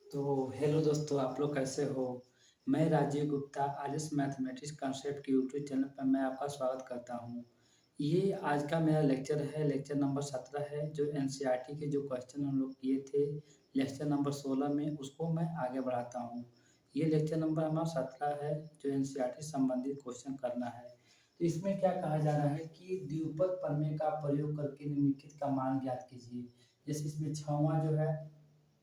तो हेलो दोस्तों, आप लोग कैसे हो? मैं राजीव गुप्ता आर्यस मैथमेटिक्स कॉन्सेप्ट के यूट्यूब चैनल पर मैं आपका स्वागत करता हूँ। ये आज का मेरा लेक्चर है, लेक्चर नंबर 17 है, जो एनसीईआरटी के जो क्वेश्चन हम लोग किए थे लेक्चर नंबर 16 में, उसको मैं आगे बढ़ाता हूँ। ये लेक्चर नंबर हमारा 17 है, जो एनसीईआरटी से संबंधित क्वेश्चन करना है। तो इसमें क्या कहा जा रहा है कि द्विपद प्रमेय का प्रयोग करके निम्नलिखित का मान ज्ञात कीजिए। जैसे इसमें छठवां जो है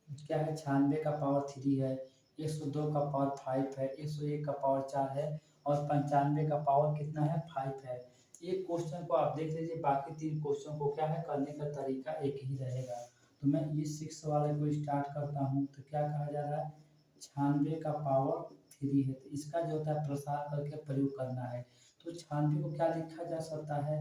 क्या है, 96 का पावर 3 है, 102 का पावर 5 है, 101 का पावर 4 है और 95 का पावर कितना है, 5 है। एक क्वेश्चन को आप देख लीजिए, बाकी 3 क्वेश्चन को क्या है करने का तरीका एक ही रहेगा। तो मैं ये 6 वाले को स्टार्ट करता हूँ। तो क्या कहा जा रहा है, 96 का पावर 3 है, तो इसका जो होता है प्रसार करके प्रयोग करना है। तो 96 को क्या लिखा जा सकता है,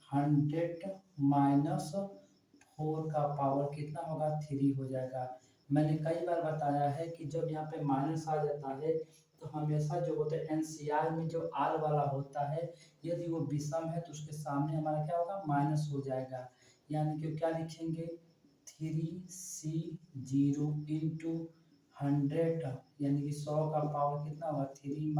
100 माइनस 4 का पावर कितना होगा, 3 हो जाएगा। मैंने कई बार बताया है कि जब यहाँ पे माइनस आ जाता है तो हमेशा जो होता है एनसीआर में जो आर वाला होता है, यदि वो विषम है तो उसके सामने हमारा क्या होगा, माइनस हो जाएगा। यानी कि क्या लिखेंगे, 3C0 इंटू 100, यानी कि 100 का पावर कितना होगा, 3 -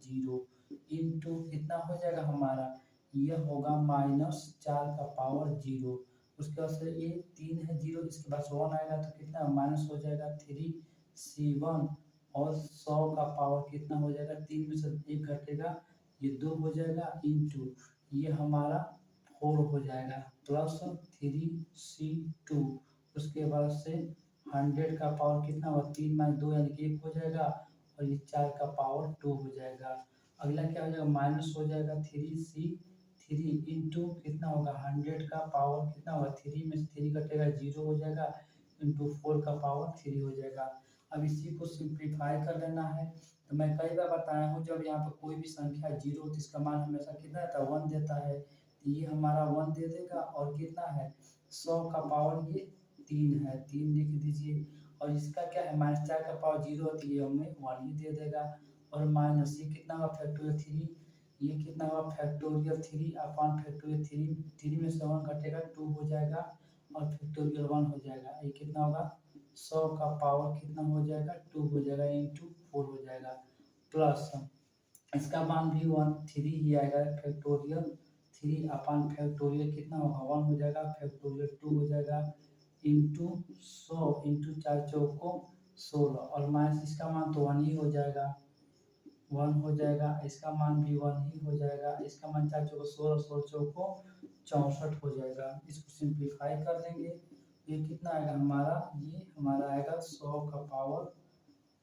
0 इंटू कितना हो जाएगा हमारा, यह होगा -4 का पावर 0। उसके बाद से ये 3 है 0, इसके बाद 1 आएगा तो कितना माइनस हो जाएगा, 3C1 और 100 का पावर कितना हो जाएगा, 3 में से 1 घटेगा, ये 2 हो जाएगा इंटू ये हमारा 4 हो जाएगा प्लस 3C2। उसके बाद से 100 का पावर कितना होगा, 3 - 2 यानी कि 1 हो जाएगा और ये 4 का पावर 2 हो जाएगा। अगला क्या हो जाएगा, माइनस हो जाएगा 3C3 इंटू कितना होगा, 100 का पावर कितना होगा, 3 में से 3 कटेगा 0 हो जाएगा इंटू 4 का पावर 3 हो जाएगा। अब इसी को सिंप्लीफाई कर लेना है। तो मैं कई बार बताया हूँ, जब यहाँ पर कोई भी संख्या 0 होती है इसका मान हमेशा कितना रहता है, 1 देता है। तो ये हमारा 1 दे देगा और कितना है, 100 का पावर ये 3 है, 3 लिख दीजिए। और इसका क्या है, -4 का पावर 0 होती है, हमें 1 ही दे देगा। और माइनस ये कितना होगा, फैक्टोरियल 3, ये कितना होगा, फैक्टोरियल 3 अपॉन फैक्टोरियल 3, 3 में से 1 घटेगा 2 हो जाएगा और फैक्टोरियल 1 हो जाएगा। ये कितना होगा, 100 का पावर कितना हो जाएगा, 2 हो जाएगा इंटू 4 हो जाएगा प्लस इसका मान भी 1 3 ही आएगा, फैक्टोरियल 3 अपॉन फैक्टोरियल कितना होगा, 1 हो जाएगा, फैक्टोरियल 2 हो जाएगा इंटू 100 इंटू 4 चौको 16 और माइनस इसका मान तो 1 ही हो जाएगा, 1 हो जाएगा, इसका मान भी 1 ही हो जाएगा, इसका मान 4 चौको 16, 16 चौको 64 हो जाएगा। इसको सिंप्लीफाई कर देंगे, ये कितना आएगा हमारा, ये हमारा आएगा 100 का पावर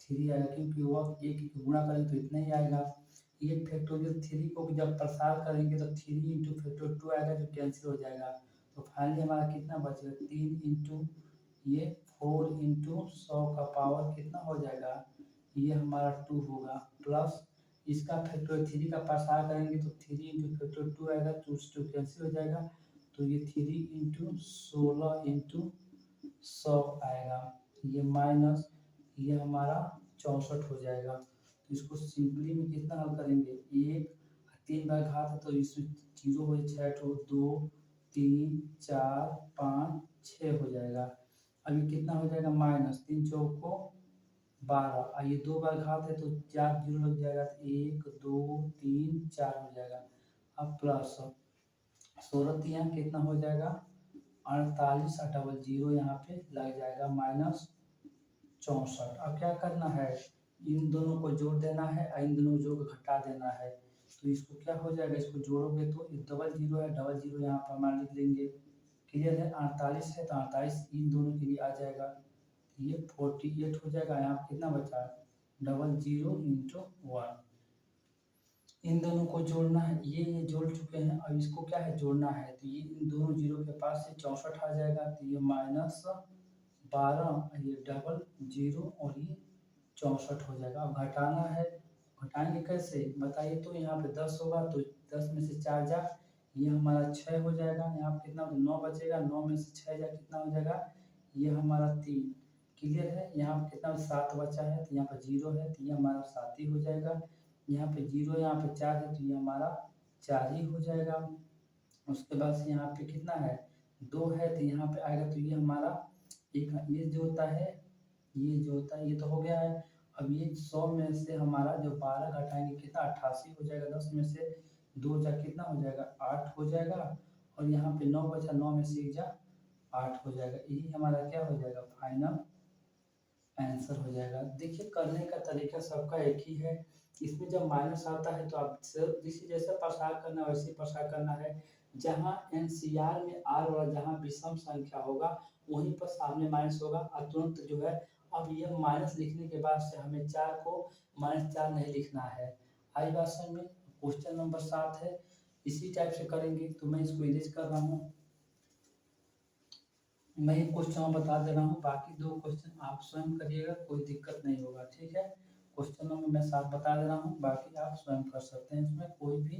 3 आएगा, क्योंकि वह एक गुणा करेंगे तो इतना ही आएगा। ये फैक्टोरियल 3 को जब प्रसार करेंगे तो 3 इंटू फैक्टोरियल 2 आएगा जो कैंसिल हो जाएगा। तो फाइनली हमारा कितना बचेगा, 3 इंटू ये 4 इंटू 100 का पावर कितना हो जाएगा, ये हमारा 2 होगा प्लस इसका फैक्टोरियल 3 का प्रसार करेंगे तो 3 इंटू फैक्टोरियल 2 आएगा, 2 से 2 कैंसिल हो जाएगा। तो ये 3 इंटू 16 इंटू 100 आएगा, ये माइनस ये हमारा 64 हो जाएगा। तो इसको सिंपली में कितना हल करेंगे, 1 3 बार घात है तो इसमें 0 हो 6 तो 2 3 4 5 6 हो जाएगा। अभी कितना हो जाएगा, माइनस 3 चौको 12, ये 2 बार घात है तो 4 0 लग जाएगा, 1 2 3 4 हो जाएगा। अब प्लस 16 यहाँ कितना हो जाएगा, 48 डबल 0 यहाँ पे लग जाएगा माइनस 64। अब क्या करना है, इन दोनों को जोड़ देना है और इन दोनों को घटा देना है। तो इसको क्या हो जाएगा, इसको जोड़ोगे तो डबल 0 है, डबल 0 यहाँ पर हमारा लिख लेंगे। क्लियर है, 48 है तो 48 इन दोनों के लिए आ जाएगा, ये 48 हो जाएगा। यहाँ कितना बचा, डबल 0 इंटू 1, इन दोनों को जोड़ना है, ये जोड़ चुके हैं, अब इसको क्या है जोड़ना है। तो ये इन दोनों जीरो के पास से 64 आ जाएगा, तो ये -12 ये डबल 0 और ये 64 हो जाएगा। अब घटाना है, घटाएंगे कैसे बताइए, तो यहाँ पे 10 होगा तो 10 में से 4 जा, ये हमारा 6 हो जाएगा। यहाँ पे कितना 9 बचेगा, 9 में से 6 जा कितना हो जाएगा, ये हमारा 3। क्लियर है, यहाँ पे कितना 7 बचा है तो यहाँ पर 0 है तो ये हमारा 7 ही हो जाएगा। यहाँ पे 0 यहाँ पे 4 है तो ये हमारा 4 ही हो जाएगा। उसके बाद से यहाँ पे कितना है, 2 है तो यहाँ पे आएगा तो ये हमारा एक, ये जो होता है ये जो होता है ये तो हो गया है। अब ये 100 में से हमारा जो 12 घटाएंगे कितना 88 हो जाएगा। 10 में से 2 जा कितना हो जाएगा 8 हो जाएगा। और यहाँ पे 9 बचा, 9 में से 1 जा 8 हो जाएगा। यही हमारा क्या हो जाएगा फाइनल आंसर हो जाएगा। देखिए करने का तरीका सबका एक ही है। इसमें जब माइनस आता है तो आप जिसे जैसे प्रसार करना है वैसे प्रसार करना है। जहाँ एनसीआर में आर वाला जहाँ विषम संख्या होगा वहीं पर सामने माइनस होगा और तुरंत जो है। अब यह माइनस लिखने के बाद से हमें 4 को -4 नहीं लिखना है। आई बात समझ में। क्वेश्चन नंबर 7 है, इसी टाइप से करेंगे तो मैं इसको इरेज कर रहा हूँ। मैं एक क्वेश्चन बता दे रहा हूँ, बाकी 2 क्वेश्चन आप स्वयं करिएगा, कोई दिक्कत नहीं होगा, ठीक है। क्वेश्चन नंबर मैं 7 बता दे रहा हूँ, बाकी आप स्वयं कर सकते हैं, इसमें कोई भी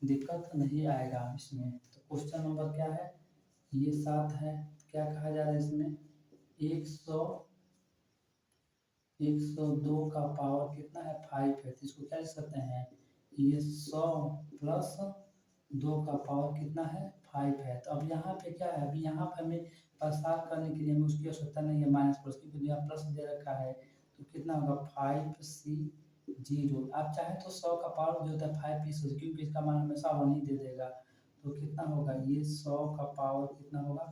दिक्कत नहीं आएगा इसमें। तो क्वेश्चन नंबर क्या है, ये 7 है। क्या कहा जा रहा है इसमें 102 का पावर कितना है 5 है। तो इसको क्या लिख सकते हैं, ये 100 प्लस 2 का पावर कितना है 5 है। तो अब यहाँ पे क्या है, अभी यहाँ पे हमें प्रसार करने के लिए हमें उसकी आवश्यकता नहीं है माइनस प्लस की, क्योंकि यहाँ प्लस दे रखा है। तो कितना होगा 5C0। आप चाहे तो 100 का पावर जो होता है 5 पीस हो, क्योंकि इसका मान हमेशा 1 ही दे देगा। तो कितना होगा ये 100 का पावर कितना होगा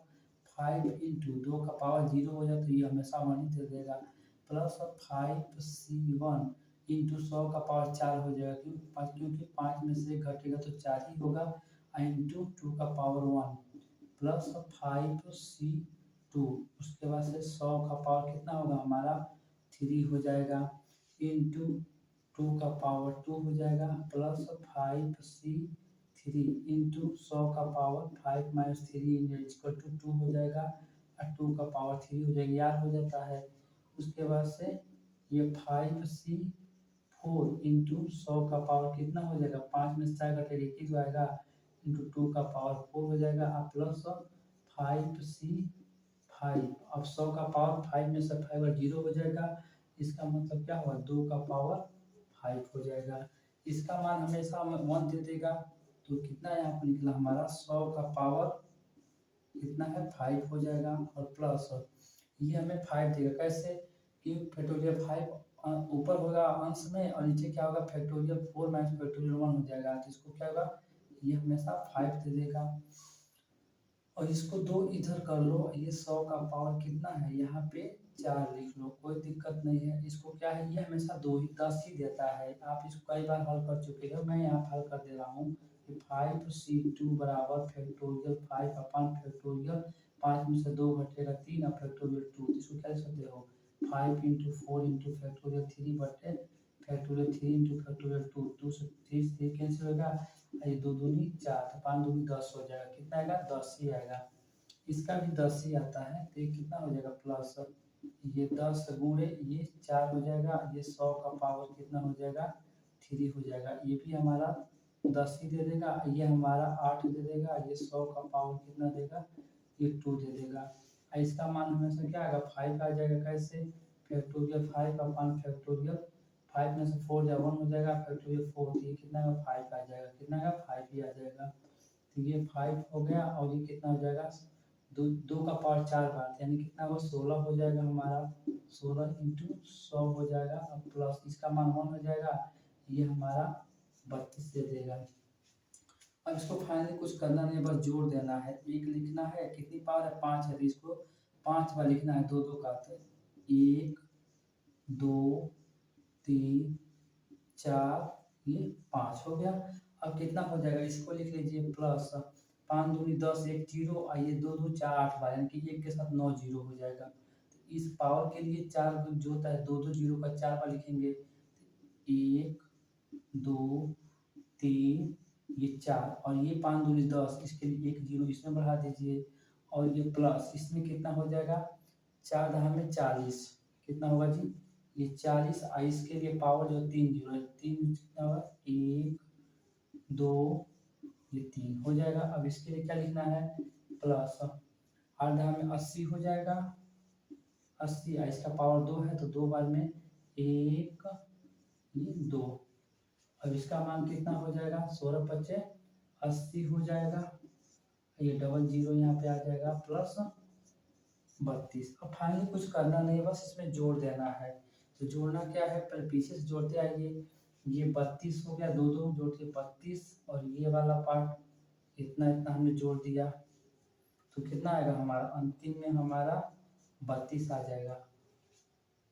5 इंटू 2 का पावर 0 हो जाए तो ये हमेशा 1 ही दे देगा। प्लस 5C1 इंटू 100 का पावर 4 हो जाएगा, क्योंकि 5 में से घटेगा तो 4 ही होगा। इंटू 2 का पावर 1 प्लस 5C2, उसके बाद से 100 का पावर कितना होगा हमारा 3 हो जाएगा। इंटू 2 का पावर 2 हो जाएगा प्लस 5C3 इंटू 100 का पावर 5 माइनस 3 इक्वल टू 2 हो जाएगा। और 2 का पावर 3 हो जाएगा, याद हो जाता है। उसके बाद से ये 5C4 इंटू 100 का पावर कितना हो जाएगा 5 में से 4 घटेगा 1 ही आएगा। इंटू 2 का पावर 4 हो जाएगा और प्लस 5C5। अब 100 का पावर 5 में से 5 0 हो जाएगा। इसका मतलब क्या हुआ 2 का पावर 5 हो जाएगा। इसका मान हमेशा हमें 1 दे देगा। तो कितना यहाँ पर निकला हमारा 100 का पावर कितना है 5 हो जाएगा। और प्लस ये हमें 5 देगा, कैसे कि फैक्टोरियल 5 ऊपर होगा अंश में और नीचे क्या होगा फैक्टोरियल 4 माइनस फैक्टोरियल 1 हो जाएगा। तो इसको क्या होगा ये हमेशा 5 दे देगा। और इसको 2 इधर कर लो, ये 100 का पावर कितना है यहाँ पे 4 लिख लो, कोई दिक्कत नहीं है। इसको क्या है ये हमेशा 10 ही देता है। आप इसको कई बार हल कर चुके हो, मैं यहाँ हल कर दे रहा हूँ कि 5C2 बराबर फैक्टोरियल 5 अपन फैक्टोरियल 5 में से 2 घटेगा 3 और फैक्टोरियल 2। इसको क्या लिख सकते हो 5 इंटू 4 इंटू फैक्टोरियल 3 बटे फैक्टोरियल 3 इंटू फैक्टोरियल 2। 2 से 3 कैंसिल होगा, ये 2 दूनी 4, तो 5 दूनी 10 हो जाएगा। कितना आएगा 10 ही आएगा। इसका भी 10 ही आता है। तो ये कितना हो जाएगा प्लस ये 10 गुणे ये 4 हो जाएगा। ये 100 का पावर कितना हो जाएगा 3 हो जाएगा। ये भी हमारा 10 ही दे देगा। ये हमारा 8 दे देगा। ये 100 का पावर कितना देगा ये 2 दे देगा। और इसका मान हमेशा क्या आएगा 5 आ जाएगा। कैसे फैक्टोरियल 5 अपन फैक्टोरियल 5 में से 4 जा 1 हो जाएगा फैक्टोरियल 4। तो ये कितना है 5 आ जाएगा। कितना है 5 ही आ जाएगा। तो ये 5 हो गया और ये कितना हो जाएगा 2 का पावर 4 बार यानी कितना होगा 16 हो जाएगा हमारा। 16 इंटू 100 हो जाएगा। अब प्लस इसका मान 1 हो जाएगा। ये हमारा 32 दे देगा। अब इसको फाइनली कुछ करना नहीं, बस जोड़ देना है। एक लिखना है कितनी पावर है 5 है, तो इसको 5 बार लिखना है 2 2 का। तो 1 2 3 4 ये 5 हो गया। अब कितना हो जाएगा इसको लिख लीजिए प्लस 5 दूनी 10 1 जीरो और ये 2 2 4 8 बार यानी कि 1 के साथ 9 जीरो हो जाएगा। तो इस पावर के लिए 4 जो होता है 2 2 जीरो का 4 बार लिखेंगे 1 2 3 ये 4 और ये 5 दूनी 10 इसके लिए 1 जीरो इसमें बढ़ा दीजिए। और ये प्लस इसमें कितना हो जाएगा 4 दहा में 40 कितना होगा जी ये 40। और इसके लिए पावर जो 3 जीरो है 3 कितना होगा 1 2 ये 3 हो जाएगा। अब इसके लिए क्या लिखना है प्लस 8 दहा में 80 हो जाएगा 80। इसका पावर 2 है तो 2 बार में 1 ये 2। अब इसका मान कितना हो जाएगा 16 25 80 हो जाएगा। ये डबल जीरो यहाँ पे आ जाएगा प्लस 32। अब फाइनली कुछ करना नहीं, बस इसमें जोड़ देना है। तो जोड़ना क्या है, पर पीछे से जोड़ते आइए। ये 32 हो गया, दो दो जोड़ के 32, और ये वाला पार्ट इतना इतना हमने जोड़ दिया, तो कितना आएगा हमारा, अंतिम में हमारा 32 आ जाएगा।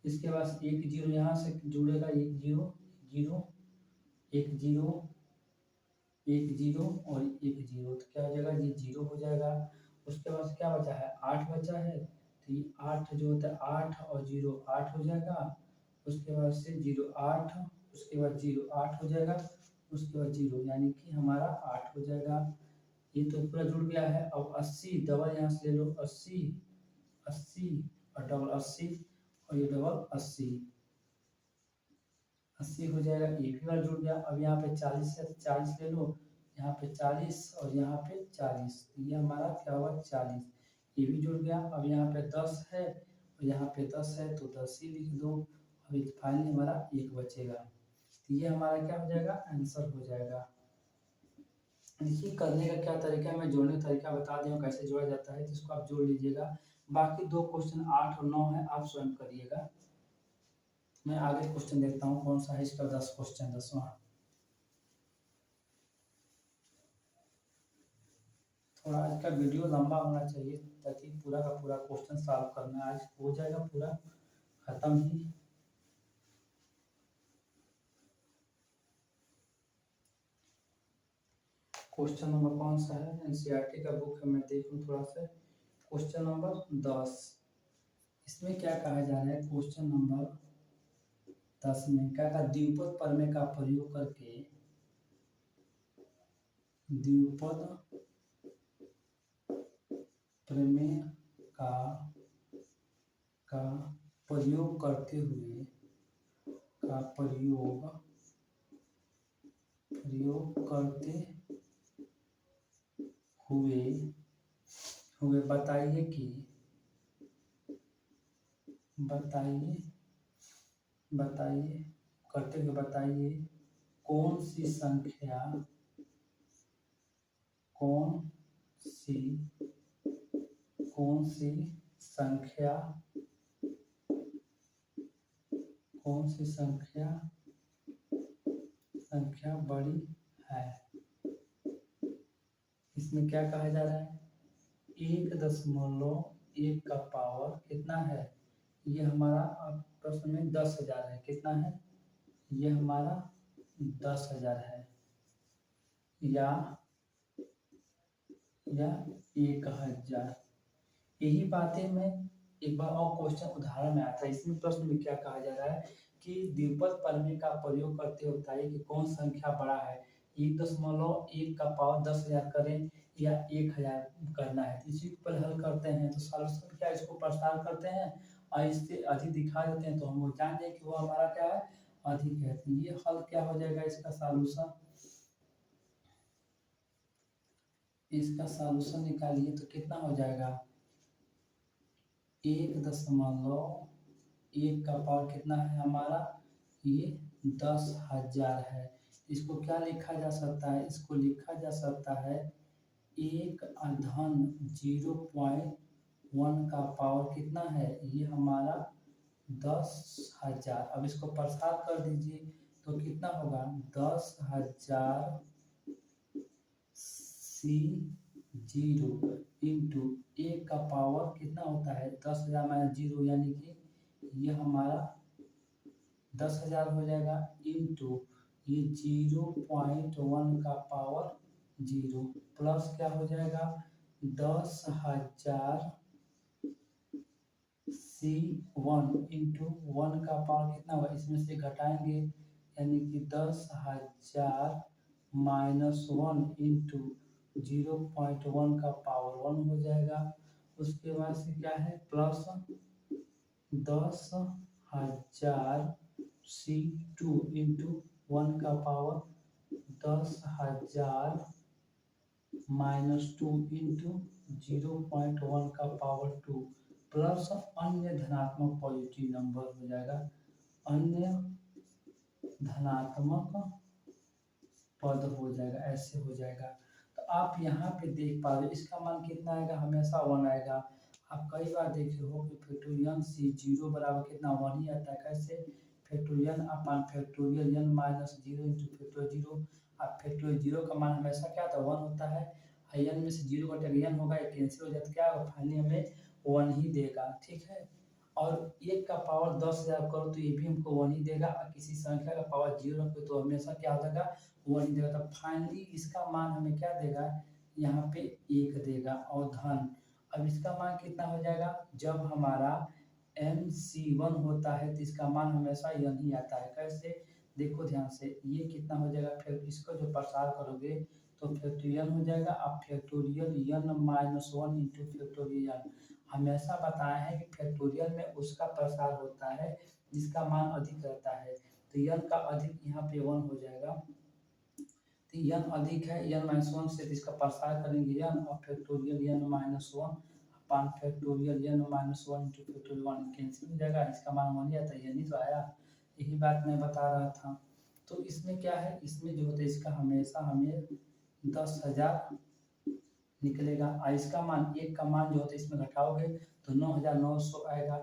इसके बाद एक जीरो यहाँ से जुड़ेगा, एक जीरो जीरो, एक जीरो, एक जीरो और एक जीरो, तो क्या हो जाएगा, ये जीरो हो जाएगा। उसके बाद क्या बचा है, 8 बचा है, तो ये 8 जो होता है, 8 और जीरो 8 हो जाएगा। उसके बाद से जीरो 8, उसके बाद जीरो 8 हो जाएगा, उसके बाद जीरो, यानी कि हमारा 8 हो जाएगा। ये तो पूरा जुड़ गया है। अब 80 डबल यहाँ से ले लो, 80 80 और डबल 80, और ये डबल 80, 80 हो जाएगा। ये भी बार जुड़ गया। अब यहाँ पे 40 है, 40 ले लो, यहाँ पे 40 और यहाँ पे 40, ये हमारा क्या हुआ, 40, ये भी जुड़ गया। अब यहाँ पे 10 है और यहाँ पे 10 है, तो 10 ही लिख दो। अभी फाइनली हमारा 1 बचेगा, तो ये हमारा क्या हो जाएगा, आंसर हो जाएगा। देखिए करने का क्या तरीका है, मैं जोड़ने का तरीका बता दिया हूँ कैसे जोड़ा जाता है, तो इसको आप जोड़ लीजिएगा। बाकी दो क्वेश्चन 8 और 9 है, आप स्वयं करिएगा। मैं आगे क्वेश्चन देखता हूँ कौन सा है, इसका 10 क्वेश्चन 10वां। थोड़ा आज का वीडियो लंबा होना चाहिए, ताकि पूरा का पूरा क्वेश्चन सॉल्व करना आज हो जाएगा, पूरा खत्म ही। क्वेश्चन नंबर कौन सा है, एनसीईआरटी का बुक है, मैं देखूं थोड़ा सा। क्वेश्चन नंबर 10, इसमें क्या कहा जा रहा है, क्वेश्चन नंबर 10 में क्या कहा, द्विपद प्रमेय का प्रयोग करके, द्विपद प्रमेय का का प्रयोग करते हुए, का प्रयोग करते हुए हुए बताइए कि, बताइए करते हुए बताइए कौन सी संख्या, कौन सी संख्या, कौन सी संख्या बड़ी है। इसमें क्या कहा जा रहा है, 1.1 का पावर कितना है, ये हमारा प्रश्न में 10,000 है, कितना है, ये हमारा 10,000 है, या 1,000। यही बातें मैं एक बार और क्वेश्चन उदाहरण में आता है, इसमें प्रश्न में क्या कहा जा रहा है कि द्विपद प्रमेय का प्रयोग करते होता है कि कौन संख्या बड़ा है, 1.1 का पावर 10,000 करें या 1,000 करना है। इसी पर हल करते हैं, तो सॉल्यूशन क्या, इसको प्रसार करते हैं और इससे अधिक दिखा देते हैं, तो हम लोग जान जाए कि वो हमारा क्या है, अधिक है। तो ये हल क्या हो जाएगा, इसका सॉल्यूशन, इसका सॉल्यूशन निकालिए तो कितना हो जाएगा, 1.1 का पावर कितना है हमारा, ये 10,000 है। इसको क्या लिखा जा सकता है, इसको लिखा जा सकता है 1/0.1 का पावर कितना है, ये हमारा 10,000। अब इसको प्रसार कर दीजिए तो कितना होगा, 10,000 C0 इंटू 1 का पावर कितना होता है, 10,000 माइनस 0, यानी कि ये हमारा 10,000 हो जाएगा, इंटू ये 0.1 का पावर 0, प्लस क्या हो जाएगा, 10,000 C1 इंटू 1 का पावर कितना होगा, इसमें से घटाएंगे, यानी कि 10,000 माइनस 1 इंटू 0.1 का पावर 1 हो जाएगा। उसके बाद से क्या है, प्लस 10,000 C2 इंटू 1 का पावर 10,000 माइनस 2 इंटू 0.1 का पावर 2, प्लस अन्य धनात्मक पॉजिटिव नंबर हो जाएगा, अन्य धनात्मक पद हो जाएगा, ऐसे हो जाएगा। तो आप यहाँ पे देख पा रहे हो इसका मान कितना आएगा, हमेशा 1 आएगा। आप कई बार देखे हो कि फैक्टोरियल से जीरो बराबर कितना 1 ही आता है। कैसे? Factorial upon factorial n minus zero into factorial zero. अब फैक्टोरियल जीरो का मान हमेशा क्या होता है? 1 होता है। n में से जीरो घटेगा n होगा, कैंसिल हो जाता है, क्या होगा? फाइनली हमें 1 ही देगा। ठीक है, और 1 का पावर 10,000 करो तो ये भी हमको 1 ही देगा, और किसी संख्या का पावर जीरो रखो तो हमेशा क्या हो जाएगा? 1 ही देगा। तो फाइनली इसका मान हमें क्या देगा? यहाँ पे 1 देगा। और धन, अब इसका मान कितना हो जाएगा? जब हमारा MC1 होता है तो इसका मान हमेशा n ही आता है। कैसे? देखो ध्यान से, ये कितना हो जाएगा? फिर इसको जो प्रसार करोगे तो फैक्टोरियल हो जाएगा। अब factorial n minus 1 into factorial, हमेशा बताया है कि फैक्टोरियल में उसका प्रसार होता है जिसका मान अधिक रहता है। तो n का अधिक यहाँ पे 1 हो जाएगा। तो n अधिक है, n माइनस 1 से, तो इसका प्रसार करेंगे n, और factorial n minus 1 upon factorial n minus 1 into factorial 1 cancel हो जाएगा, इसका मान 1 ही आता है, n ही तो आया। यही बात मैं बता रहा था। तो इसमें क्या है? इसमें जो होता है इसका हमेशा हमें 10,000 निकलेगा, और इसका मान 1 का मान जो होता है इसमें घटाओगे तो 9,900 आएगा।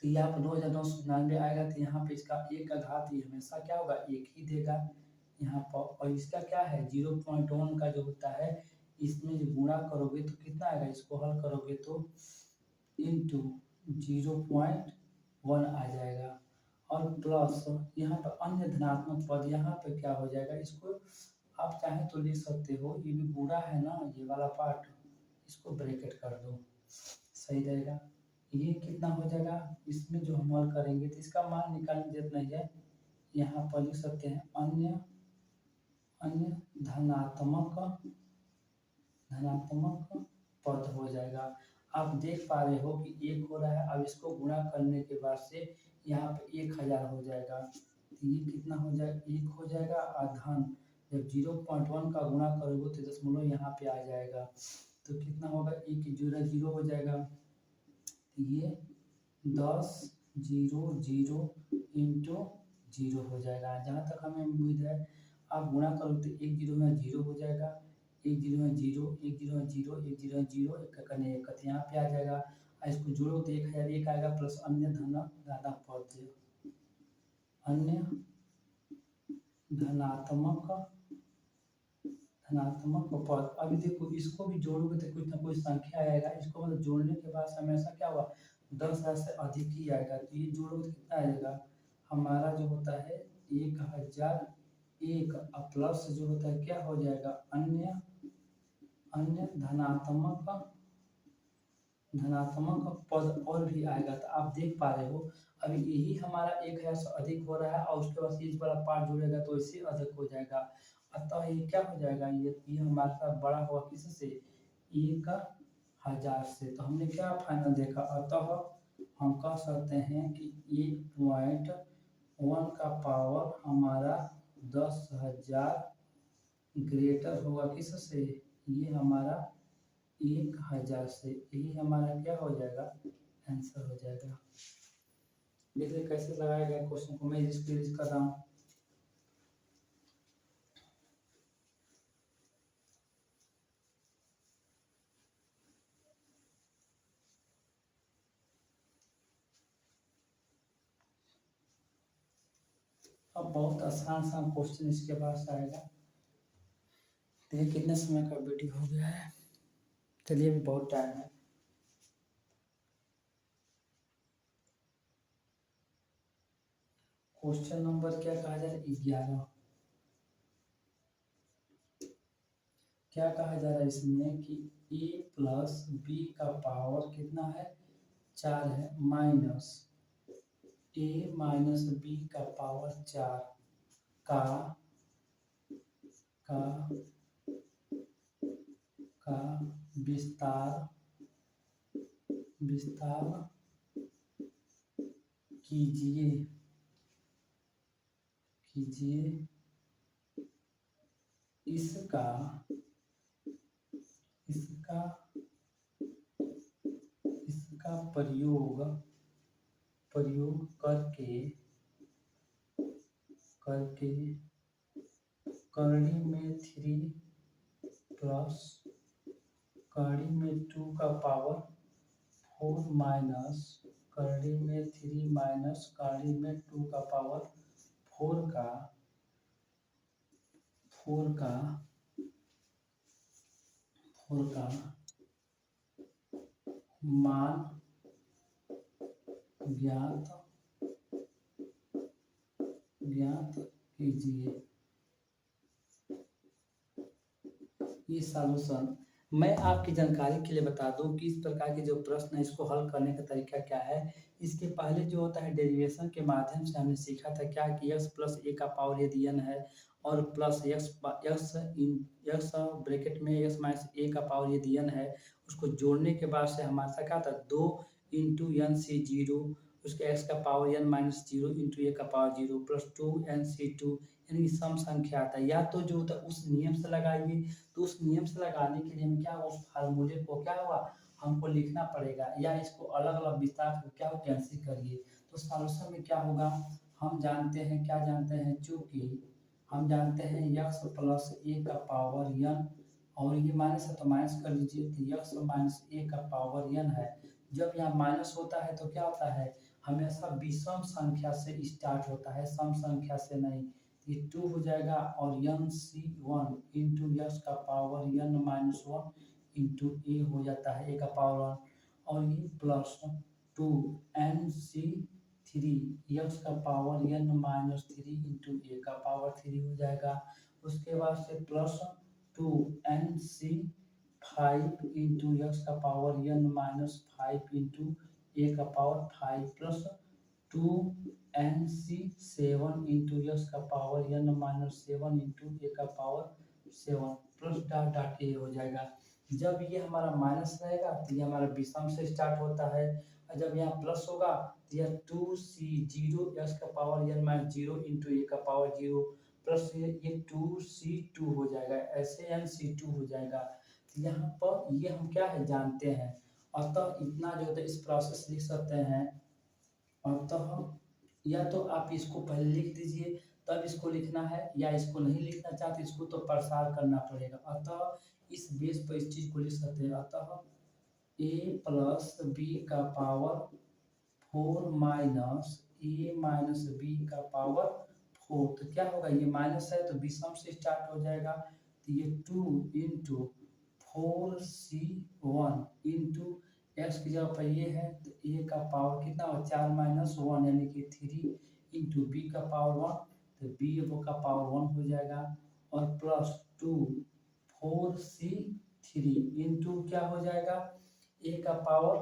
तो यहाँ पर 9,999 आएगा, तो यहाँ पे इसका 1 का घात ये हमेशा क्या होगा? 1 ही देगा यहाँ पर। और इसका क्या है? 0.1 का जो होता है इसमें जो गुणा करोगे तो कितना आएगा? इसको हल करोगे तो इंटू 0.1 आ जाएगा। और प्लस यहाँ पर अन्य धनात्मक पद, यहाँ पे क्या हो जाएगा? इसको आप चाहे तो लिख सकते हो, ये भी गुणा है ना, ये वाला पार्ट, इसको ब्रैकेट कर दो, सही रहेगा। ये कितना हो जाएगा? इसमें जो हम हल करेंगे तो इसका मान निकालने की जरूरत नहीं है, यहाँ पर लिख सकते हैं अन्य अन्य धनात्मक पद हो जाएगा। आप देख पा रहे हो कि 1 हो रहा है, अब इसको गुणा करने के बाद से यहाँ पे 1,000 हो जाएगा। तो ये कितना हो जाएगा? 1 हो जाएगा, और धन जब 0.1 का गुणा करोगे तो दशमलव यहाँ पे आ जाएगा, तो कितना होगा? 1 जीरो जीरो हो जाएगा। ये 10 0 0 इंटू 0 हो जाएगा, जहाँ तक हमें उम्मीद है। आप गुणा करो तो 1 जीरो में 0 हो जाएगा, 1 जीरो में 0, 1 जीरो में 0, 1 जीरो में 0, एक कने एक, तो यहाँ पे आ जाएगा। और इसको जोड़ो तो 1,001 आएगा, प्लस अन्य धनात्मक पद। अभी देखो इसको भी जोड़ोगे तो कुछ ना कुछ संख्या आएगा, इसको मतलब जोड़ने के बाद हमेशा क्या हुआ? 10,000 से अधिक ही आएगा। तो ये जोड़ोगे तो कितना आएगा? हमारा जो होता है 1,001, प्लस जो होता है क्या हो जाएगा? अन्य धनात्मक पद और भी आएगा। तो आप देख पा रहे हो अभी यही हमारा 1,000 से अधिक हो रहा है, और उसके बाद इस वाला पार्ट जुड़ेगा तो इससे अधिक हो जाएगा। अतः ये क्या हो जाएगा? ये हमारे साथ बड़ा हुआ किससे? 1,000 से। तो हमने क्या फाइनल देखा? अतः हम कह सकते हैं कि 1.1 का पावर हमारा 10,000 ग्रेटर होगा किससे? ये हमारा 1,000 से। यही हमारा क्या हो जाएगा? आंसर हो जाएगा। देखिए कैसे लगाया गया क्वेश्चन को, मैं रिपीट कर रहा हूँ। अब बहुत आसान सा क्वेश्चन इसके पास आएगा। देखिए कितने समय का वीडियो हो गया है, चलिए अभी बहुत टाइम है। क्वेश्चन नंबर क्या कहा जाए? 11। क्या कहा जा रहा है इसमें कि a प्लस बी का पावर कितना है? 4 है, माइनस a माइनस बी का पावर 4 का विस्तार कीजिए इसका प्रयोग करके करणी में 3 प्लस करणी में 2 का पावर 4 माइनस करड़ी में 3 माइनस करड़ी में 2 का पावर 4 का मान ज्ञात कीजिए। ये सॉल्यूशन मैं आपकी जानकारी के लिए बता दूं कि इस प्रकार के जो प्रश्न है इसको हल करने का तरीका क्या है। इसके पहले जो होता है डेरिवेशन के माध्यम से हमने सीखा था क्या कि x प्लस ए का पावर यदि n है और प्लस x ब्रैकेट में x माइनस ए का पावर यदि n है, उसको जोड़ने के बाद से हमारे साथ क्या था 2 इंटू एन सी जीरो, उसके x का power n minus zero into A का पावर जीरो प्लस 2nc2 यानी सम संख्या आता है। या तो जो होता है उस नियम से लगाइए, तो उस नियम से लगाने के लिए हमें क्या उस फार्मूले को क्या हुआ हमको लिखना पड़ेगा, या इसको अलग अलग विस्तार कर क्या हो कैंसिल करिए। तो सॉल्यूशन में क्या होगा, हम जानते हैं क्या जानते हैं, चूंकि हम जानते हैं x प्लस ए का पावर n और ये माइनस है तो माइनस कर लीजिए, तो x माइनस ए का पावर n है। जब यहाँ माइनस होता है तो क्या होता है, हमेशा विषम संख्या से स्टार्ट होता है, सम संख्या से नहीं। ये 2 हो जाएगा और nc1 इंटू एक्स का पावर n माइनस 1 इंटू ए हो जाता है ए का पावर 1 और ये प्लस 2nc3 एक्स का power n minus 3 into A का पावर 3 हो जाएगा। उसके बाद से प्लस 2nc5 इंटू एक्स का power n minus 5 into A का power 5 plus 2nc7 into x का power n minus 7 into A का power 7 plus dot dot A हो जाएगा। जब ये हमारा माइनस रहेगा तो ये हमारा विषम से स्टार्ट होता है, और जब यहाँ प्लस होगा तो यह 2c0 एक्स का power n minus 0 into A का पावर 0 प्लस ये 2c2 हो जाएगा, ऐसे nc2 हो जाएगा। तो यहाँ पर ये हम क्या है जानते हैं, अतः इतना जो है इस प्रोसेस लिख सकते हैं। अतः या तो आप इसको पहले लिख दीजिए तब इसको लिखना है, या इसको नहीं लिखना चाहते इसको तो प्रसार करना पड़ेगा। अतः इस बेस पर इस चीज को लिख सकते हैं, अतः a प्लस बी का पावर 4 माइनस ए माइनस बी का पावर 4, तो क्या होगा ये माइनस है तो विषम से स्टार्ट हो जाएगा, तो ये 2 इंटू 4c1 इंटू एक्स की जगह पर ये है तो ए का पावर कितना हो 4 माइनस 1 यानी कि 3 इंटू बी का पावर 1 तो बी का पावर 1 हो जाएगा और प्लस 2 4c3 इंटू क्या हो जाएगा ए का पावर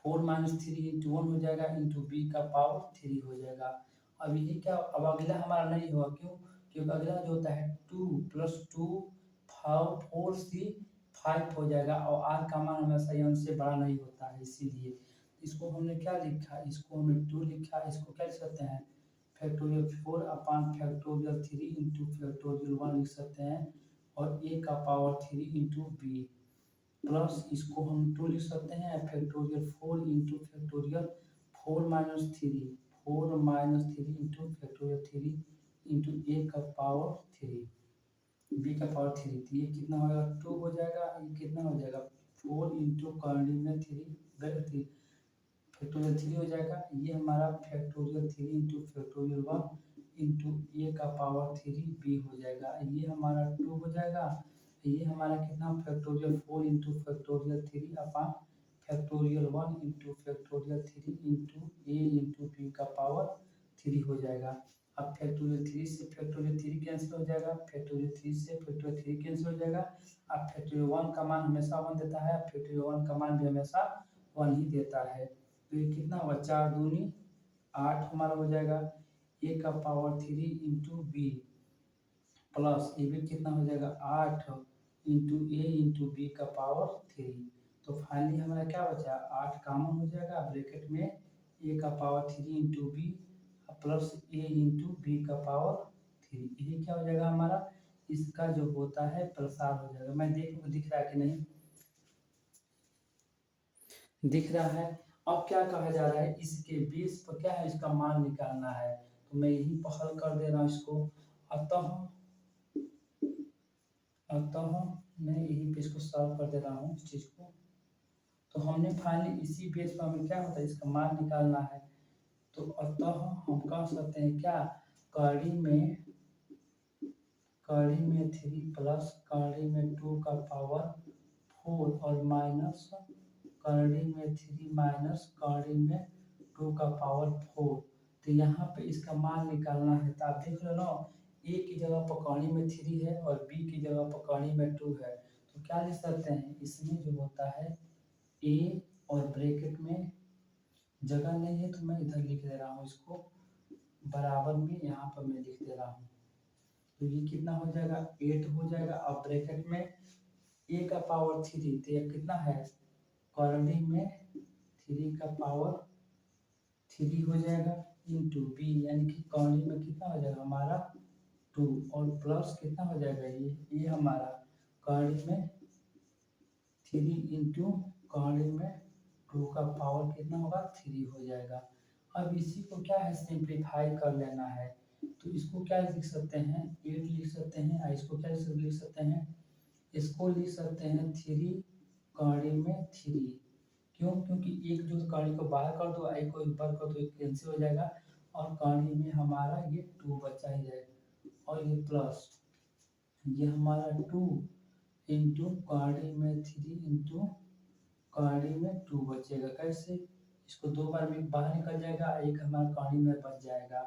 4 माइनस 3 इंटू 1 हो जाएगा इंटू बी का पावर 3 हो जाएगा। अब ये क्या अब अगला हमारा नहीं हुआ, क्यों, क्योंकि अगला जो होता है 2 प्लस 2 4c5 हो जाएगा और आर का मान हमेशा n से बड़ा नहीं होता है, इसीलिए इसको हमने क्या लिखा, इसको हमने 2 लिखा, इसको क्या लिख सकते हैं फैक्टोरियल 4 अपान फैक्टोरियल 3 इंटू फैक्टोरियल 1 लिख सकते हैं और ए का पावर 3 इंटू बी प्लस इसको हम 2 लिख सकते हैं factorial 4 into factorial 4 minus 3 into factorial 3 into A का पावर 3 बी का पावर 3, तो ये कितना होगा 2 हो जाएगा, ये कितना हो जाएगा 4 इंटू करंडी में 3 फैक्टोरियल 3 हो जाएगा। ये हमारा factorial 3 into factorial 1 into A का पावर 3 बी हो जाएगा, ये हमारा 2 हो जाएगा। ये हमारा कितना फैक्टोरियल 4 इंटू फैक्टोरियल 3 अपान फैक्टोरियल 1 इंटू फैक्टोरियल 3 इंटू ए इंटू बी का पावर 3 हो जाएगा। अब फैक्टोरियल 3 से फैक्टोरियल 3 कैंसिल हो जाएगा, फैक्टोरियल 3 से फैक्टोरियल 3 कैंसिल हो जाएगा। अब फैक्टोरियल 1 का मान हमेशा 1 देता है, फैक्टोरियल 1 का मान भी हमेशा 1 ही देता है। तो ये कितना हुआ 4 दूनी 8 हमारा हो जाएगा, ए का पावर 3 इंटू बी प्लस ए भी कितना हो जाएगा 8 इंटू ए इंटू बी का पावर 3। तो फाइनली हमारा क्या बचा 8 कॉमन हो जाएगा, ब्रैकेट में ए का पावर 3 इंटू बी प्लस ए इंटू बी का पावर 3, ये क्या हो जाएगा हमारा इसका जो होता है प्रसार हो जाएगा। मैं दिख रहा है कि नहीं दिख रहा है। अब क्या कहा जा रहा है इसके बेस पर क्या है इसका मान निकालना है, तो मैं यही हल कर दे रहा हूँ इसको। अतः मैं यही पे इसको सॉल्व कर दे रहा हूँ इस चीज को। तो हमने फाइनली इसी बेस पर हमें क्या होता है, इसका मान निकालना है। तो अतः हम कह सकते हैं क्या, कड़ी में 3 प्लस कड़ी में 2 का पावर 4 और माइनस कड़ी में 3 माइनस कड़ी में 2 का पावर 4। तो यहाँ पे इसका मान निकालना है। तो आप देख लो ना, ए की जगह पर कड़ी में 3 है और बी की जगह पर कड़ी में 2 है। तो क्या लिख सकते हैं, इसमें जो होता है ए और ब्रैकेट में जगह नहीं है तो मैं इधर लिख दे रहा हूँ, इसको बराबर में यहाँ पर मैं लिख दे रहा हूँ। तो ये कितना हो जाएगा, 8 हो जाएगा। अब ब्रैकेट में ए का पावर 3, तो ये कितना है, कॉर्डी में 3 का पावर 3 हो जाएगा इंटू बी, यानी कि कॉर्डी में कितना हो जाएगा हमारा 2 और प्लस कितना हो जाएगा, ये हमारा कॉर्डी में 3 इंटू कॉर्डी में 2 का पावर कितना होगा 3 हो जाएगा। अब इसी को क्या है, सिंप्लीफाई कर लेना है। तो इसको क्या लिख सकते हैं, 8 लिख सकते हैं। और इसको क्या लिख सकते हैं, इसको लिख सकते हैं 3 कड़ी में 3। क्यों, क्योंकि एक जो कड़ी को बाहर कर दो, एक को ऊपर कर दो, एक कैंसिल हो जाएगा और कड़ी में हमारा ये 2 बचा ही जाएगा। और ये प्लस ये हमारा 2 इंटू कड़ी में 3 इंटू कड़ी में 2 बचेगा। कैसे, इसको 2 बार में बाहर निकल जाएगा, एक हमारा कड़ी में बच जाएगा।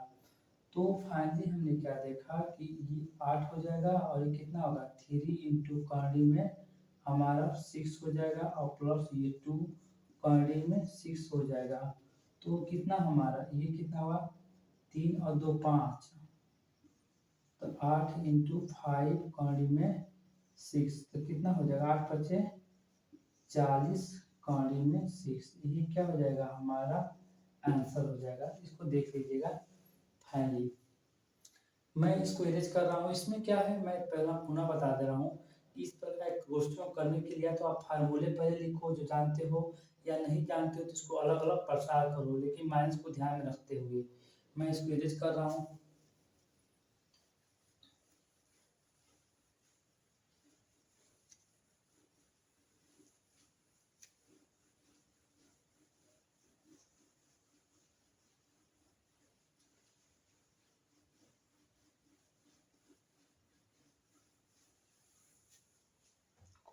तो फाइनली हमने क्या देखा कि ये 8 हो जाएगा और ये कितना होगा 3 इंटू कड़ी में हमारा 6 हो जाएगा और प्लस ये 2 कड़ी में 6 हो जाएगा। तो कितना हमारा ये कितना हुआ, 3 और 2 5, तो 8 इंटू 5 कड़ी में 6, तो कितना हो जाएगा 8 बचे 40 कड़ी में 6। ये क्या हो जाएगा हमारा आंसर हो जाएगा। इसको देख लीजिएगा फाइनली। मैं इसको इरेज कर रहा हूँ। इसमें क्या है, मैं पहला पुनः बता दे रहा हूँ। इस प्रकार के क्वेश्चन को करने के लिए तो आप फार्मूले पहले लिखो जो जानते हो, या नहीं जानते हो तो इसको अलग अलग प्रसार करो, लेकिन माइनस को ध्यान में रखते हुए। मैं इसको इरेज कर रहा हूँ।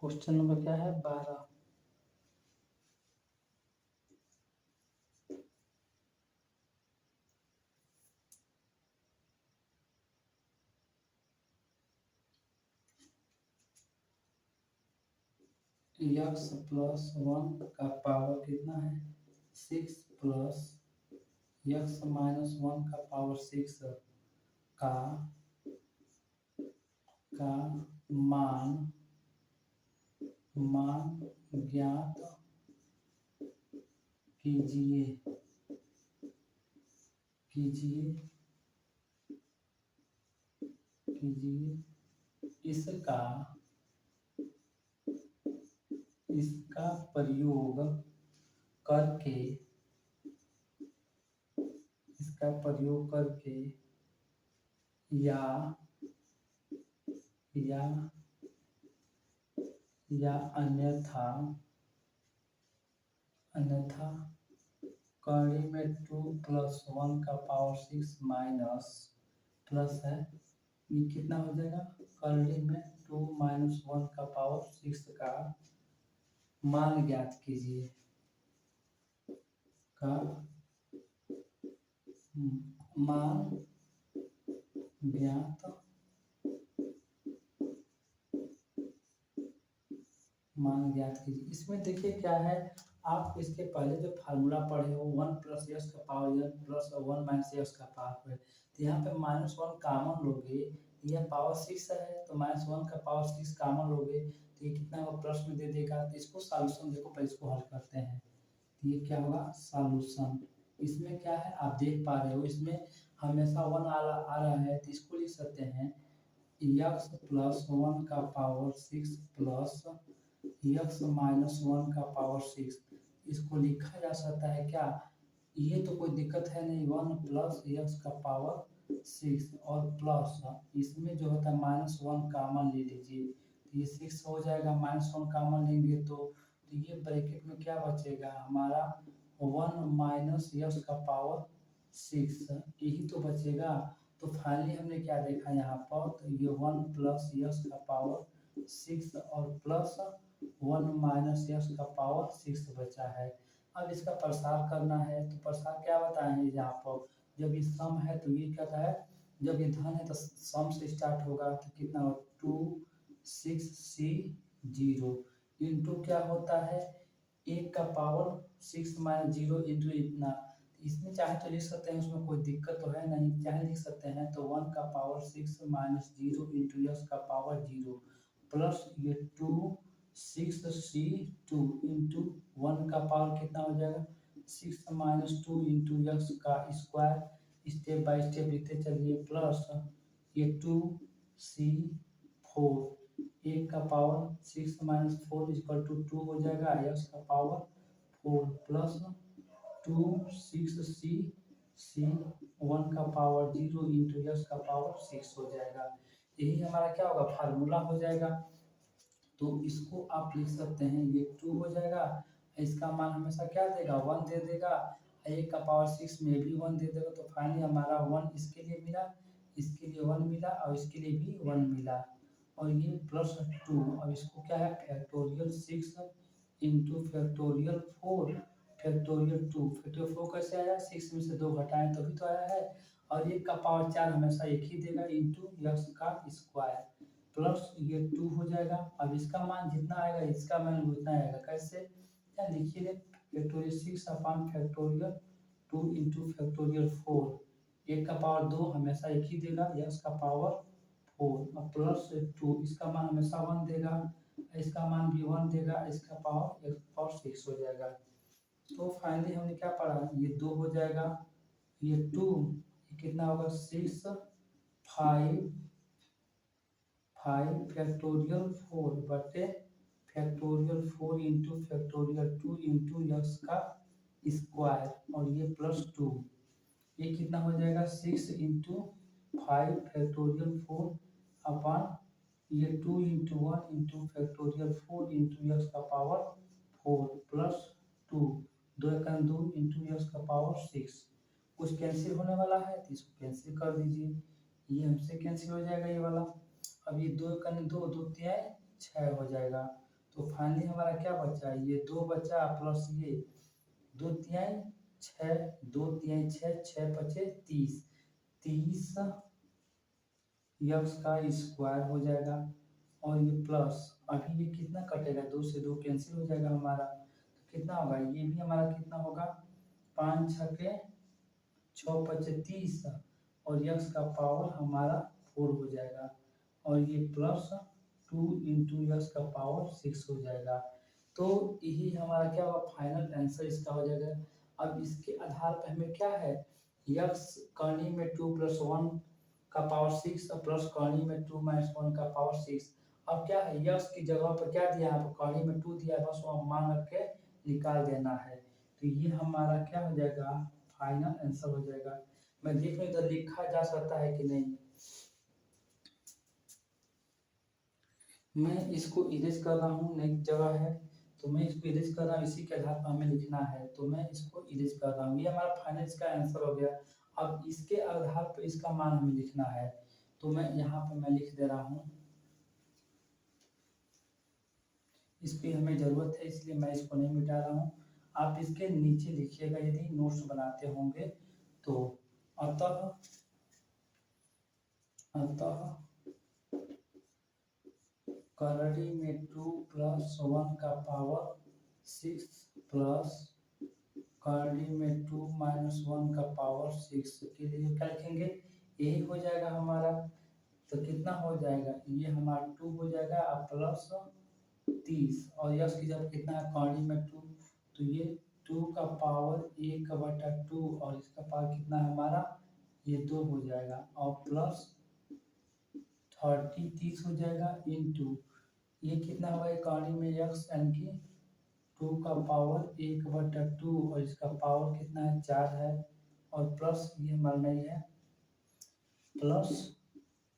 क्वेश्चन नंबर क्या है, 12। एक्स प्लस 1 का पावर कितना है 6 प्लस एक्स माइनस 1 का पावर 6 का मान ज्ञात कीजिए इसका प्रयोग करके या अन्यथा कड़ी में 2 प्लस 1 का पावर 6 माइनस प्लस है, ये कितना हो जाएगा, कड़ी में 2 माइनस 1 का पावर 6 का मान ज्ञात कीजिए मान ज्ञात कीजिए। इसमें देखिए क्या है, आप इसके पहले जो फार्मूला पढ़े हो 1 प्लस एक्स का पावर प्लस 1 माइनस एक्स का पावर है, तो यहाँ पे माइनस 1 कॉमन लोगे, यह पावर 6 है तो माइनस 1 का पावर 6 कॉमन लोगे तो ये कितना होगा प्लस में दे देगा। तो इसको सॉल्यूशन देखो, पहले इसको हल करते हैं। तो ये क्या होगा सॉल्यूशन। इसमें क्या है आप देख पा रहे हो, इसमें हमेशा 1 आ रहा है, तो इसको लिख सकते हैं एक्स प्लस 1 का पावर 6 प्लस एक्स माइनस 1 का पावर 6। इसको लिखा जा सकता है क्या, ये तो कोई दिक्कत है नहीं, 1 प्लस एक्स का पावर 6 और प्लस इसमें जो होता है माइनस 1 कॉमन ले लीजिए, तो ये 6 हो जाएगा, माइनस 1 कॉमन लेंगे तो तो ये ब्रैकेट में क्या बचेगा हमारा 1 माइनस यस का पावर 6, यही तो बचेगा। तो फाइनली हमने क्या देखा यहाँ पर, तो ये 1 प्लस यस का पावर 6 और प्लस 1 माइनस यस का पावर 6 बचा है। अब इसका प्रसार करना है, तो प्रसार क्या बताएंगे यहाँ पर, जब ये सम है तो ये क्या है, जब ये धन है तो सम से स्टार्ट होगा, तो कितना हो 2 6 C 0 इंटू क्या होता है 1 का पावर 6 माइनस 0 इंटू इतना। इसमें चाहे तो लिख सकते हैं, उसमें कोई दिक्कत तो है नहीं, चाहे लिख सकते हैं तो 1 का पावर 6 माइनस 0 इंटू यस का पावर 0 प्लस ये 2 6 C 2 इंटू 1 का पावर कितना हो जाएगा 6 माइनस 2 इंटू यस का स्क्वायर, स्टेप बाय स्टेप लिखते चलिए, प्लस ये 2 C 4 1 का पावर 6 माइनस 4 इक्वल टू 2 हो जाएगा, यस का पावर 4 प्लस 2 6 C 1 का पावर 0 इंटू यस का पावर 6 हो जाएगा। यही हमारा क्या होगा फार्मूला हो जाएगा। तो इसको आप लिख सकते हैं, ये 2 हो जाएगा, इसका मान हमेशा क्या देगा 1 दे देगा, 1 का पावर 6 में भी 1 दे देगा। तो फाइनली हमारा 1 इसके लिए मिला, इसके लिए 1 मिला और इसके लिए भी 1 मिला, और ये प्लस 2। अब इसको क्या है factorial 6 into factorial 4 factorial 2। Factorial 4 कैसे आया, 6 में से 2 घटाएं तभी तो आया है, और 1 का पावर 4 हमेशा एक ही देगा इंटू यस का स्क्वायर, प्लस ये 2 हो जाएगा। अब इसका मान जितना आएगा इसका मान उतना आएगा, कैसे क्या लिखिए factorial 6 upon factorial 2 into factorial 4, 1 का पावर 2 हमेशा एक ही देगा, यस का पावर 4 और प्लस 2, इसका मान हमेशा 1 देगा, इसका मान भी 1 देगा, इसका पावर 6 हो जाएगा। तो फाइनली हमने क्या पढ़ा, ये 2 हो जाएगा, ये 2 कितना होगा 6 5 फैक्टोरियल 4 बटे factorial 4 into factorial 2 into yes का स्क्वायर, और ये प्लस 2, ये कितना हो जाएगा 6 इंटू 5 फैक्टोरियल 4 अपॉन ये 2 into 1 into factorial 4 into yes का पावर 4 प्लस 2, 2 2 इंटू यस का पावर 6। कुछ कैंसिल होने वाला है तो इसको कैंसिल कर दीजिए, ये हमसे कैंसिल हो जाएगा ये वाला। अब ये 2 2 2 3 6 हो जाएगा। तो फाइनली हमारा क्या बचा, ये 2 बचा प्लस ये 2 3 6 2 3 6 6 बचे 30 30 यक्स का स्क्वायर हो जाएगा, और ये प्लस अभी ये कितना कटेगा 2 से 2 कैंसिल हो जाएगा हमारा, तो कितना होगा ये भी हमारा कितना होगा 5 6 6 पचे 30 और यक्स का पावर हमारा 4 हो जाएगा, और ये प्लस 2 इंटू यक्स का पावर 6 हो जाएगा। तो यही हमारा क्या होगा फाइनल आंसर इसका हो जाएगा। अब इसके आधार पर हमें क्या है यक्स कॉर्नी में 2 प्लस 1 का पावर 6 प्लस कॉर्नी में 2 माइनस 1 का पावर 6। अब क्या है यक्स की जगह पर क्या दिया है कॉर्नी में 2 दिया है, बस वो मान रख के निकाल देना है। तो ये हमारा क्या हो जाएगा फाइनल आंसर हो जाएगा। मैं देख रहा इधर लिखा जा सकता है कि नहीं, मैं इसको इरेज कर रहा हूँ, नई जगह है तो मैं इसको इरेज कर रहा हूँ, इसी के आधार पर हमें लिखना है, तो मैं इसको इरेज कर रहा हूँ। ये हमारा फाइनल इसका आंसर हो गया। अब इसके आधार पर इसका मान हमें लिखना है, तो मैं यहाँ पर मैं लिख दे रहा हूँ, इसकी हमें ज़रूरत है इसलिए मैं इसको नहीं मिटा रहा हूँ। आप इसके नीचे लिखिएगा यदि नोट्स बनाते होंगे तो। अतः करड़ी में 2 प्लस 1 का पावर 6 प्लस करड़ी में 2 माइनस 1 का पावर 6 के लिए क्या लिखेंगे, यही हो जाएगा हमारा। तो कितना हो जाएगा ये हमारा 2 हो जाएगा और प्लस 30 और यश की जब कितना है करड़ी में 2, तो ये 2 का पावर 1/2 और इसका पावर कितना है हमारा ये 2 हो जाएगा, और प्लस 30 हो जाएगा इंटू ये कितना होगा कहानी में यक्स यानी कि 2 का पावर 1/2 और इसका पावर कितना है 4 है, और प्लस ये हमारा नहीं है प्लस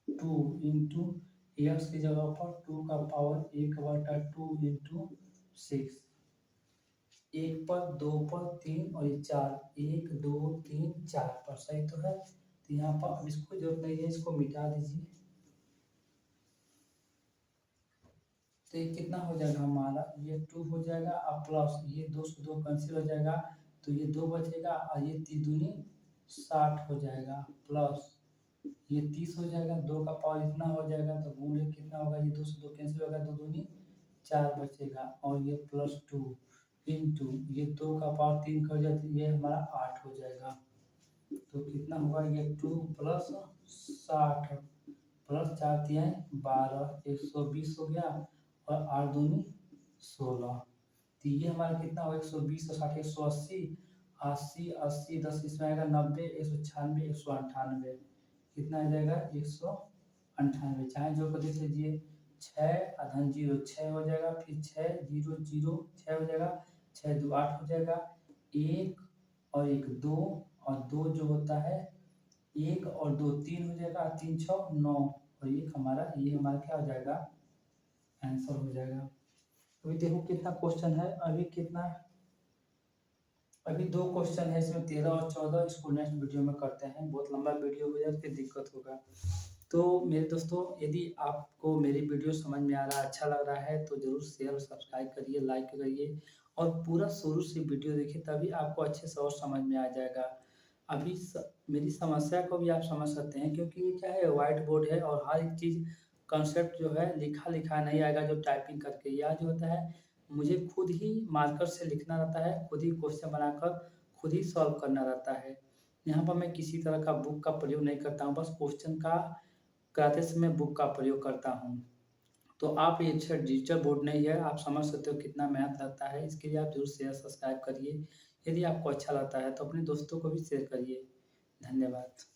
2 इंटू यक्स की जगह पर 2 का पावर 1/2 इंटू 6 1 पर, 2 पर, 3 और ये 4, 1 2 3 4 पर, सही तो है। तो यहाँ पर अब इसको जरूरत नहीं है, इसको मिटा दीजिए। तो ये कितना हो जाएगा हमारा, ये 2 हो जाएगा और प्लस ये 2 से 2 कैंसिल हो जाएगा, तो ये 2 बचेगा और ये 3 दूनी 60 हो जाएगा, प्लस ये 30 हो जाएगा, 2 का पावर इतना हो जाएगा, तो गुणे कितना होगा, ये 2 से 2 कैंसिल होगा, 2 दूनी 4 बचेगा और ये प्लस 2 इंटू ये 2 का पावर 3 का हो जाए, तो ये हमारा 8 हो जाएगा। तो कितना होगा, ये 2 प्लस 60 प्लस 4 तिहाई 12, 120 हो गया और 8 दूनी 16। तो ये हमारा कितना होगा, 120 और 60 180, 80 80 10 इसमें आएगा 90, 196 198, कितना आ जाएगा 198। चाहे जो को देख लीजिए, 6 अधन 0 6 हो जाएगा, फिर 6 0 0 6 हो जाएगा, 6 2 8 हो जाएगा, 1 और 1 2 और 2 जो होता है 1 और 2 3 हो जाएगा, 3 6 9 और ये हमारा क्या हो जाएगा, आंसर हो जाएगा। अभी देखो कितना क्वेश्चन है, अभी 2 क्वेश्चन है इसमें, 13 और 14, इसको नेक्स्ट वीडियो में करते हैं, बहुत लंबा वीडियो हो जाए फिर दिक्कत होगा। तो मेरे दोस्तों, यदि आपको मेरी वीडियो समझ में आ रहा है, अच्छा लग रहा है, तो ज़रूर शेयर और सब्सक्राइब करिए, लाइक करिए और पूरा शुरू से वीडियो देखिए, तभी आपको अच्छे से और समझ में आ जाएगा। अभी मेरी समस्या को भी आप समझ सकते हैं, क्योंकि ये क्या है, व्हाइट बोर्ड है और हर एक चीज़ कॉन्सेप्ट जो है लिखा नहीं आएगा जो टाइपिंग करके, या जो होता है मुझे खुद ही मार्कर से लिखना रहता है, खुद ही क्वेश्चन बनाकर खुद ही सॉल्व करना रहता है। यहाँ पर मैं किसी तरह का बुक का प्रयोग नहीं करता हूँ, बस क्वेश्चन का कराते समय बुक का प्रयोग करता हूँ। तो आप ये अच्छा डिजिटल बोर्ड नहीं है, आप समझ सकते हो कितना मेहनत लगता है, इसके लिए आप ज़रूर शेयर सब्सक्राइब करिए। यदि आपको अच्छा लगता है तो अपने दोस्तों को भी शेयर करिए। धन्यवाद।